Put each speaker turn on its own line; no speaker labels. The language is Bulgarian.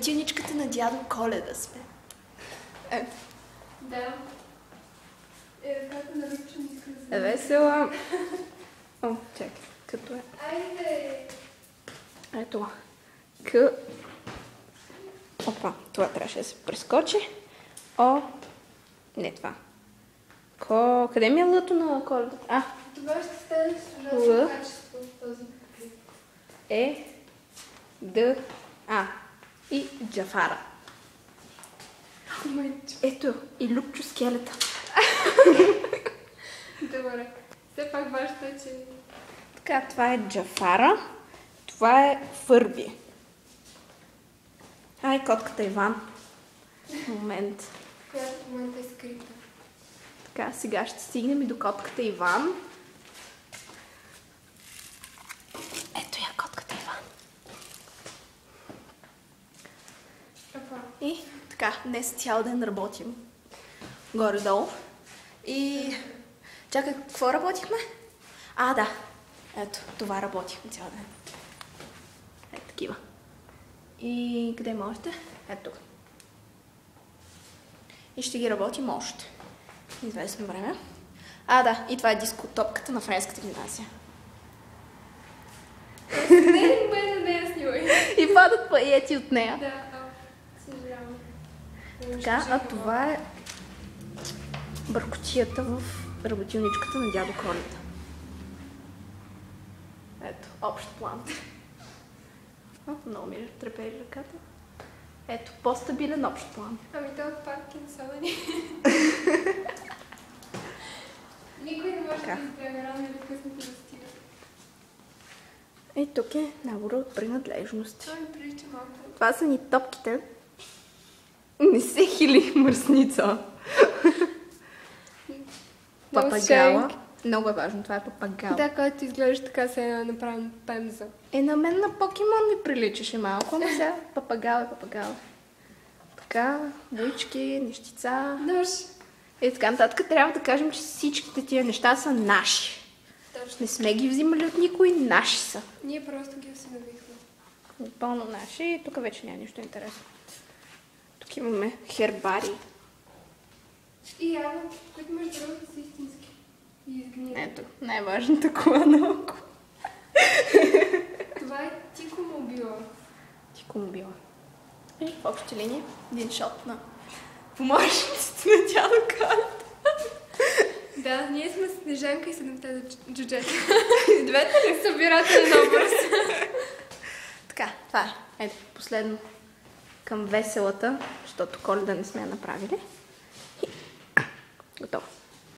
работилничката на дядо Коледа сме. Ето.
Да. Ръката на Любчо не иска да се...
Весела. О, чакай. Като е.
Айде!
Ето. Опа, това трябваше да се прескочи. О, не това. Къде ми е лъто на Коледа? А.
Това ще стане с ужасно качество в този клип.
И Джафара. Ето и Любчо скелета.
Добре. Все пак важно е, че...
Така, това е Джафара. Това е Фърби. Ай, котката Иван. Момент.
Която в момента е скрита.
Така, сега ще стигнем и до котката Иван. Ето я котката Иван. И така, днес цял ден работим. Горе-долу. И... Чакай, какво работихме? А, да. Ето, това работихме цял ден. Ето такива. И къде можете? Ето тук. И ще ги работим още. Известно време. А, да, и това е дискотопката на френската гимназия.
Не, мен на нея снимай.
И падат паети от нея.
Да, съжалявам.
Така, а това е бъркотията в работилничката на дядо Коледа. Ето, общ план. Много ми трепери ръката. Ето, по-стабилен общ план.
Ами то от Паркинсона ни. Никой не може да избере рано или късно да стига.
И тук е набора от принадлежности.
Това ми прилича малко.
Това са ни топките. Не се хили мръсница. Папагала. Много е важно, това е папагала.
Да, който изглежда така се е направен пемза.
На мен на покемон ми приличаше малко, но сега папагала е папагала. Така, буйчки, нещица.
Нож.
И така нататък трябва да кажем, че всичките тия неща са наши.
Точно.
Не сме ги взимали от никой, наши са.
Ние просто ги осиновихме.
Пълно наши и тук вече няма нищо интересно. Тук имаме хербари.
И ябълки, които между другото са истински. И изгнили.
Ето, най-важната кола на око.
Това е тикомобила.
Тикомобила. И в общи линии един шот на помощниците на дядо Коледа.
Да, ние сме Снежанка и 7-те джуджета.
Двете ли?
Събирателен образ.
Така, това е. Ето, последно към веселата, защото Коледа не сме я направили. И готово.